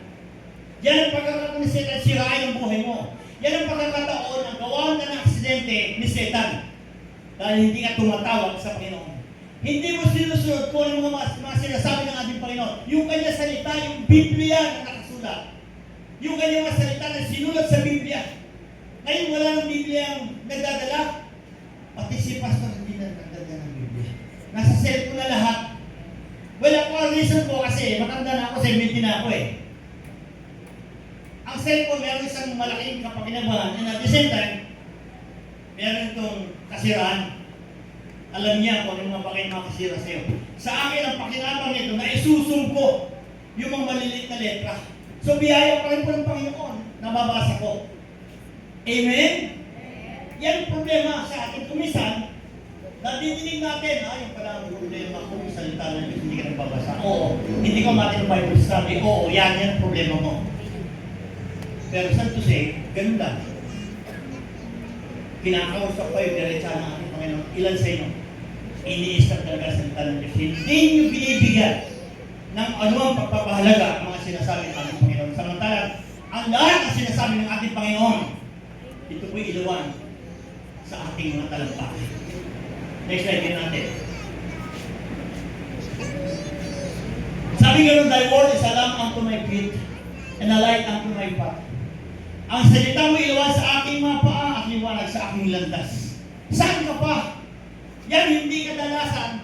Yan ang pagkakataon ni Satan, sirain ang buhay mo. Yan ang pagkakataon ang gawain ka ng aksidente ni Satan dahil hindi ka tumatawag sa Panginoon. Hindi mo sinusunod kung ano mga sinasabi ng ating Panginoon. Yung kanya salita, yung Biblia na nakasulat. Yung kanya mga salita na sinulat sa Biblia. Ngayon wala ng Biblia ang nagdadala. Pati si Pastor hindi na nagdadala ng Biblia. Nasa cellphone na lahat. Wala ko ang reason ko kasi matanda na ako, 70 na ako eh. Ang cellphone, meron isang malaking kapakinabangan and at the same time, meron itong kasiraan. Alam niya kung ano mga bagay makasira sa'yo. Sa akin, ang pakinabang nito na isusum ko yung mga maliliit na letra. So, biyaya pa rin po ng Panginoon na babasa ko. Amen? Yan ang problema sa atin. Kumisan, nadidinig natin, yung pala ang problema kung yung salita ng Diyos, hindi ka nagbabasa. Oo, hindi ko mati ng Bible study. Oo, yan ang problema mo. Pero sad to say, ganun lang. Kinakausap ko yung diretsa ng ating Panginoon. Ilan sa inyo? Iniisip talaga sa salita ng Diyos. Hindi nyo binibigyan ng anumang pagpapahalaga ang mga sinasabi ng ating Panginoon. Samantalang, ang lahat ng sinasabi ng ating Panginoon, ito po'y ilawan sa ating mga talampakan. Next slide din natin. Sabi ganoon, thy word is a lamp unto my feet and a light unto my path. Ang salita mo ilawan sa aking mga paa at liwanag sa aking landas. Saan ka pa? Yan hindi kadalasan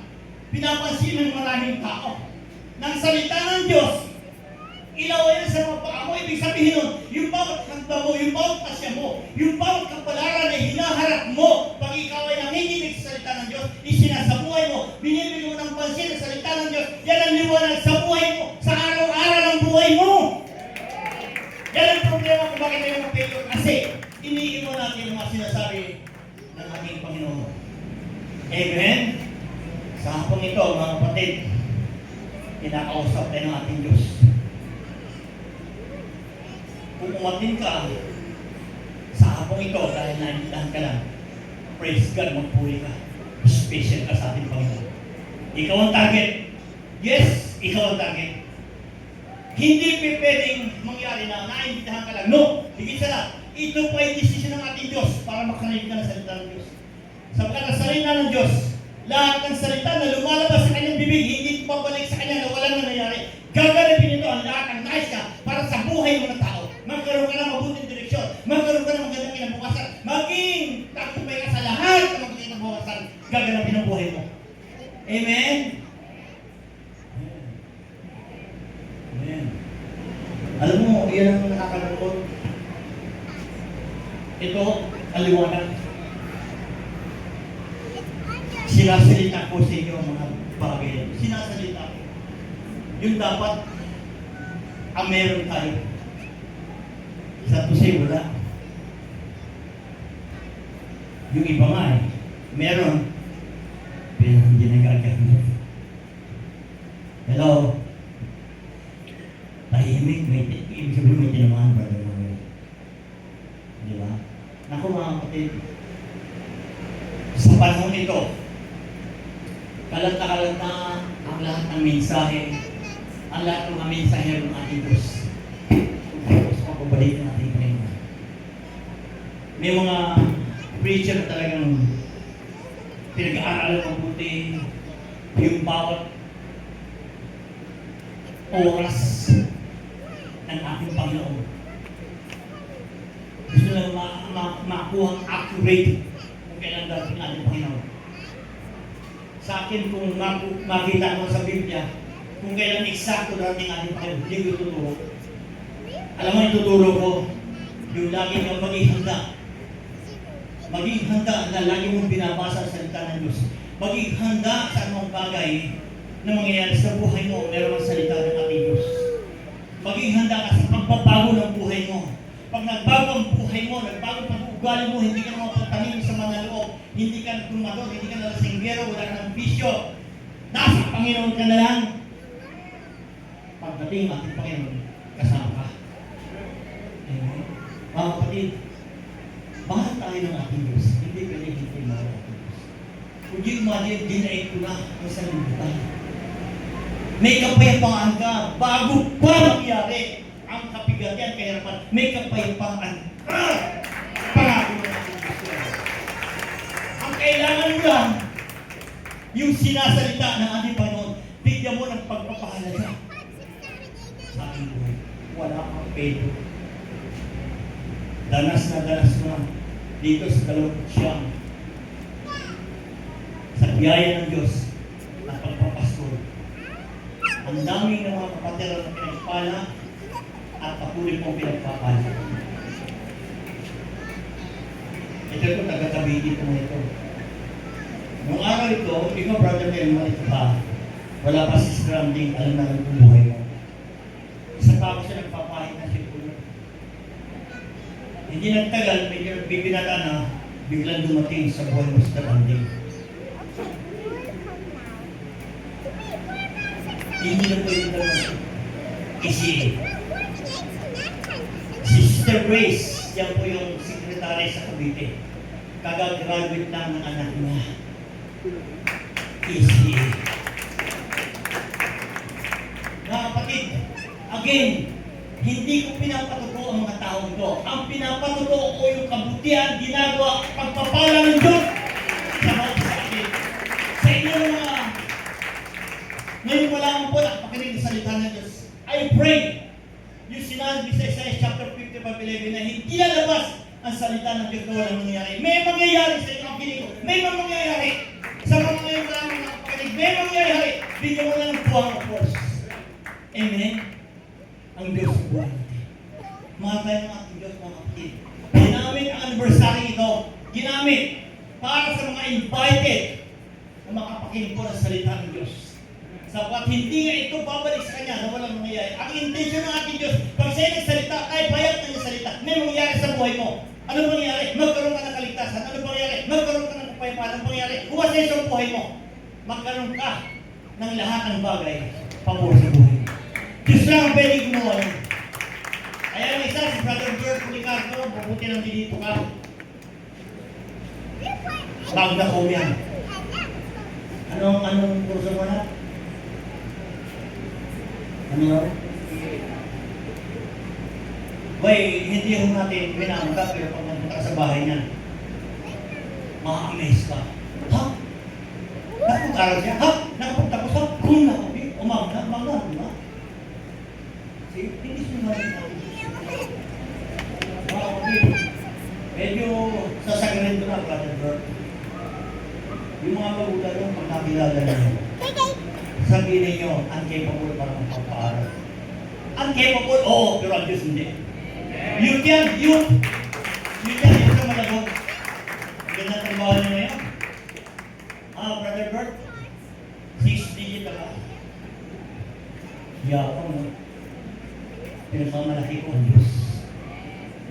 pinapansin ng maraming tao. Nang salita ng Diyos, ilaw yan sa mga paa mo. Ibig sabihin nun, yung bawat kanta mo, yung bawat pasya mo, yung bawat kapalaran na hinaharap mo, pag ikaw ay nanginginig sa salita ng Diyos, isinasabuhay mo, binibigyan mo ng pansin sa salita ng Diyos, yan ang liwanag sa buhay mo, sa araw-araw ng buhay mo. Yan ang problema kung bakit tayo mag-failure. Kasi, iniiwan natin ang mga sinasabi ng ating Panginoon. Amen? Sa hapong ito, mga kapatid, kinakausap tayo ng ating Diyos. kung umatin ka sa hapong ito dahil naintindahan ka lang, praise God, magpuri ka. Special ka sa ating Panginoon. Ikaw ang target. Yes, ikaw ang target. Hindi pwedeng mangyari na naintindahan ka lang. No, higit sa lahat. Ito po ay desisyon ng ating Diyos para makarinig ka ng salita ng Diyos. Sapagkat ang salita ng Diyos, lahat ng salita na lumalabas sa kanyang bibig, hindi babalik sa kanya na walang nangyayari. Gaganapin ito ang lahat ng nais ka para sa buhay mo ng tao. Magkaroon ka ng mabuting direksyon, magkaroon ka ng magandang kinabukasan, maging tagumpay ka sa lahat ng magandang kinabukasan, gaganapin ang buhay mo. Amen? Amen. Alam mo, yan ang nakakalungkot. Ito, aliwanag. Sinasalita ko sa inyo ang mga bagay. Sinasalita ko. Yung dapat, ang meron tayo. Sa tusay, wala. Yung iba nga eh, meron. Pero hindi nagagamit. Hello? Tahimik, ibig sabihin may tinamaan, brother. Di ba? Naku mga kapatid, sa panahon ito, kalat na ang lahat ng mensahe, ang lahat ng mga mensahero ng ating Diyos. Tapos mapabalikin natin Panginoon. May mga preacher na talagang pinag-aaralan mabuti yung bawat oras ng ating Panginoon. Gusto lang makuha ang accurate kung kailan dating ating Panginoon. Sa akin, kung makita mo sa Biblia, kung kailan eksakto dating ating Panginoon, hindi ko tuturo. Alam mo, ituturo ko, yung lagi kang maging handa. Maging handa na lagi mong binabasa sa salita ng Diyos. Maging handa sa anong bagay na mangyayari sa buhay mo, meron ang salita ng ating Diyos. Maging handa ka sa pagbabago ng buhay mo. Pag nagbago ang buhay mo, nagbago pag-uugali mo, hindi ka naman pagtanim sa mga loob, hindi ka tumador, hindi ka nalasinggero, wala ka ng bisyo. Nasa Panginoon ka na lang. Pagdating ating Panginoon, kasama ka. Amen. Mga kapatid, mahal tayo ng ating Diyos. Hindi pwede hindi mahal ng ating Diyos. Kung you imagine, dinaig ko na ang sanlibutan. May kapayapaan ka bago pa mangyari ang kapigatian, kahirapan. May kapayapaan ka. Pangako ng ating Diyos. Ang kailangan mo lang, yung sinasalita ng ating Panginoon, bigyan mo ng pagpapahalaga sa ating buhay. Wala kang pedo. Danas mo na dito sa dalawang siyang sa biyaya ng Diyos at pagpapaskol. Ang daming ng mga kapatero na pinagpala at patuloy mong pinagpapala. Ito ito, taga-tabi dito mo ito. Nung araw ito, ikaw brother Mel, malito pa. Wala pa si Scrambling, alam na ng buhay mo. Isa pa ako siya nagpapahit na siguro. Hindi nagtagal, medyo bibinata na, biglang dumating sa buhay mo sa Scrambling. Hindi na pwede naman. Easy. Sister Grace, yan po yung sekretary sa Cavite. Kagagraduate lang ng anak niya. Easy. Mga kapatid, again, hindi ko pinapatuto ang mga tao ito. Ang pinapatuto ko yung kabutihan, ginagawa, pagpapala ng Diyos sa mga sa akin. Sa inyo mga ngayon wala akong po napakinig sa salita ng Diyos. I pray yung sinabi sa Isaiah chapter 55:11 na hindi lalabas ang salita ng Diyos na walang mangyayari. May mangyayari sa inyo ang kinig ko. May mangyayari. Sa mga ngayon wala akong napakinig. May mangyayari. Bigyan mo na ng buwang of course. Amen. Ang Diyos sa buhay natin. Mahal tayo ng ating Diyos, mga kapatid. Ginamit ang anniversary ito. Ginamit para sa mga invited na makapakinig po ng salita ng Diyos. Sapat hindi nga ito babalik sa Kanya na walang mangyayari. Ang intention ng ating Diyos, pag siya nagsalita, ay payat na yung salita. May mangyayari sa buhay mo. Ano mangyayari? Magkaroon ka ng kaligtasan. Ano mangyayari? Magkaroon ka ng kapayapaan. Ano mangyayari? Umasenso ang buhay mo. Magkaroon ka ng lahat ng bagay pabor sa buhay mo. Diyos lang ang pwede gumawa yun. I Ayan ang isa, si Brother Bert Policardo, mabuti lang dito ka. Bago na ko yan. Anong kurso mo na? Ano yun? Boy, hindi ho natin pinamagap, pero pag napunta ka sa bahay niya, ma-amaze ka. Ha? Nakapag-aral siya? Ha? Nakapagtapos ha? Kung nakapag, umagda, di ba? See, hindi siya natin natin. Medyo sasagarin ko na, Brother Bert. Yung mga magulang yung pag nakilala ninyo, sabihin ninyo, uncapable para magpapaaral. Uncapable? Oo, pero ang Diyos hindi. Yun sa malagog. Ganda ang trabaho nyo ngayon. Brother Bert, 6 digit ako. Yakong, no? Pinagmamalaki ko ang Diyos.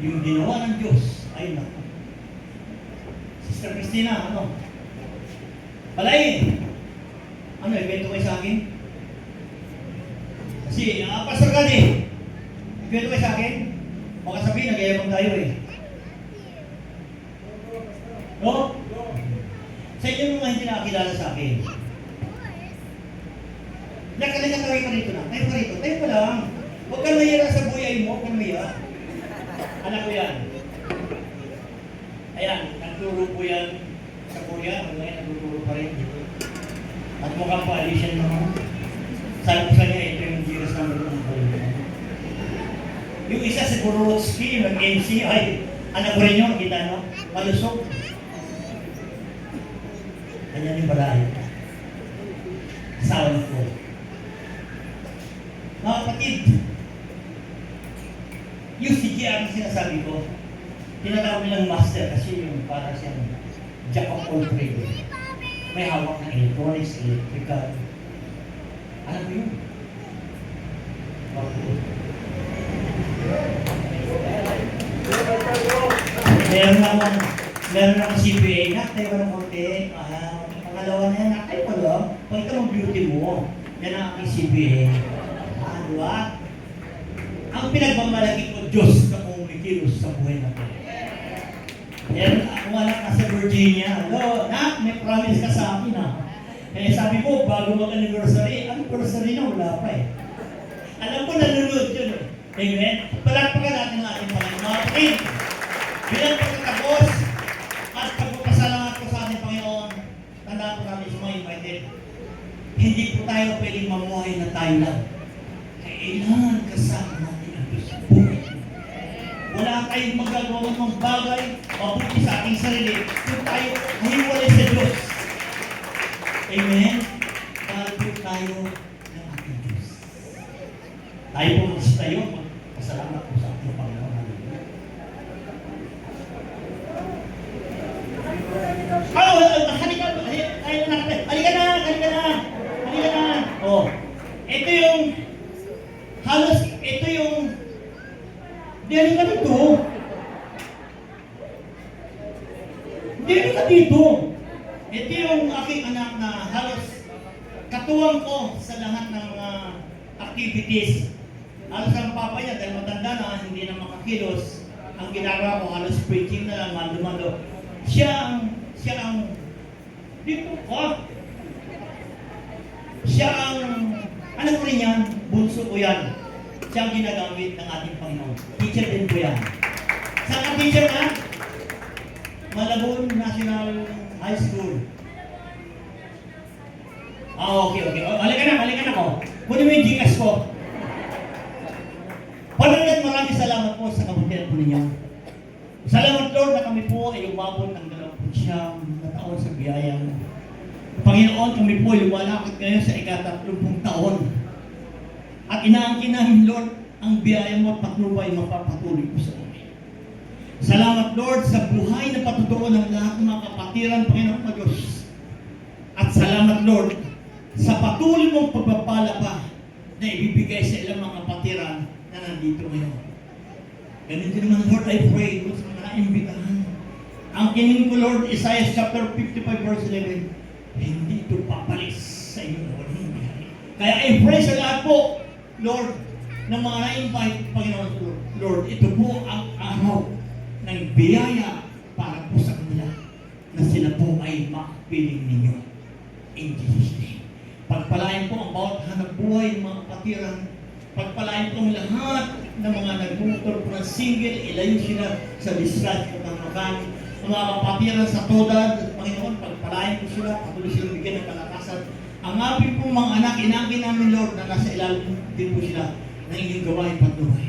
Yung ginawa ng Diyos, ay naku. Sister Christina, ano? Palain! Ano, ibento kayo sa akin? Kasi, Pastor Gadi, ibento kayo sa akin? Baka sabihin, nag-iayabang tayo eh. No? Sa inyo mga hindi nakakilala sa akin. Nakalika tayo ka rito na. Tayo ka rito. Tayo pa lang. Huwag kang mayira sa buhay mo. Huwag kang mayira. Anak ko yan. Ayan, nagturo po yan sa Korea. Ngayon, nagturo pa rin. At mukhang pa-addition naman. Sabi ko sa niya, ito yung Jesus number ng Korea. Yung isa si Borowski, nag-MC, ay, anak ko rin yun, kita no? Malusog. Ganyan yung balay. Sound ko. Mga kapatid, yung CGR na sinasabi ko, tinatawag nilang master kasi yung para siyang jack of all trades. May hawak na electronics, electrical. Alam mo yun? Meron akong CPA na, tayo ka ng konti. Pangalawa na yan, tayo pa lang. Pakita mong beauty mo. Yan ang aking CPA. Diba? Ang pinagmamalaki ko, Diyos na kumikilos sa buhay natin. Yan, ako anak ka sa Virginia. Hello, nak, may promise ka sa akin ha. Eh sabi ko, bago mag-anniversary, anniversary na wala pa eh. Alam ko, nanonood yun eh. Amen? Palagpagan natin ang ating Panginoon. Mga kapatid, bilang pagkatapos at pagpapasalamat ko sa ating Panginoon, tandaan ko namin sa mga invited, hindi po tayo pwedeng mamuhay na tayo lang. Kailangan kasama natin ang Diyos. Wala tayong magagawa ng bagay mabuti sa ating sarili kung tayo mahiwalay sa Diyos. Amen? Dahil po tayo ng ating Diyos. Tayo po magsasayo, pasalamat po sa ating Panginoon. Halika na! Oh, ito yung halos, ito yung hindi ka dito. Hindi ka dito. Ito yung aking anak na halos katuwang ko sa lahat ng mga activities. Halos ang papa niya, dahil matanda na, hindi na makakilos. Ang ginagawa ko, halos preaching na lang, mando-mando. Siya ang, dito ko. Siya ang, ano ko rin yan, bunso ko yan. Siya ang ginagamit ng ating Panginoon. Teacher din po yan. Saan ang teacher na? Malabon National High School. Okay. Halika na ko. Kunin mo yung Gcash ko. Panagat, maraming salamat po sa kabutihan po ninyo. Salamat Lord na kami po ay umabot ng 29 na taon sa biyayang Panginoon, kami po ay lumalakad ngayon sa ika-30 taon. At inaangkin namin, Lord, ang biyaya mo at patnubay mapapatuloy po sa amin. Salamat, Lord, sa buhay na patutuo ng lahat ng mga kapatiran, Panginoon na Diyos. At salamat, Lord, sa patuloy mong pagpapala pa na ibibigay sa ilang mga kapatiran na nandito ngayon. Ganun din naman, Lord, I pray Lord, sa mga naimbitahan. Ang kinin ko, Lord, Isaiah chapter 55 verse 11, hindi ito papalis sa inyo na walang biyaya. Kaya I pray sa lahat po, Lord, ng mga na-invite, Panginoon Lord, ito po ang araw ng biyaya para po sa kanila na sila po ay makapiling ninyo. In Jesus' name. Pagpalain po ang bawat hanap buhay ng mga kapatiran. Pagpalain po ang lahat ng mga nagmumotor po ng single, ilayo sila sa disgrasya at makan. Ang mga kapatiran sa todad, Panginoon, pagpalain po sila, patuloy silang bigyan ng kalakasan. Ang ating pong mga anak, inangkin namin, Lord, na nasa ilalim din po sila ng inyong gawain patuloy.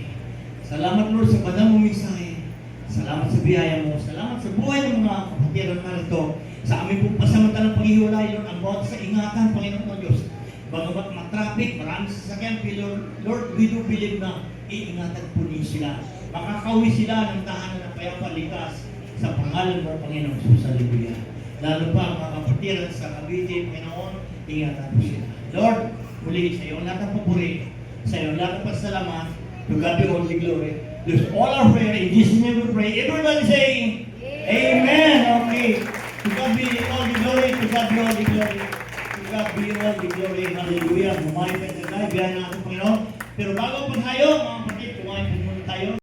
Salamat, Lord, sa banal mong mensahe. Salamat sa biyaya mo. Salamat sa buhay ng mga kapatiran na ito. Sa aming pong pasamantalang paghihiwalay, Lord, ang bawat sa ingatan, Panginoon ng Diyos. Bagamat matraffic, maraming sasakyan, Lord, we do believe na iingatan po niyo sila. Makakauwi sila ng tahanan ng payapa likas sa pangalan mo, Panginoon, sa Hallelujah. Lalo pa ang mga kapatiran sa Cavite, Panginoon, ingatan po sila. Lord, muli sa iyo lahat ng papuri, sa iyo lahat ng pasalamat, to God be all the glory. There's all our prayer, in Jesus' name we pray. Everybody saying, Amen. Okay. To God be all the glory, to God be all the glory. To God be all the glory. Hallelujah. Bumalik ka sa tayo, biyahan natin, Panginoon. Pero bago paghayo, mga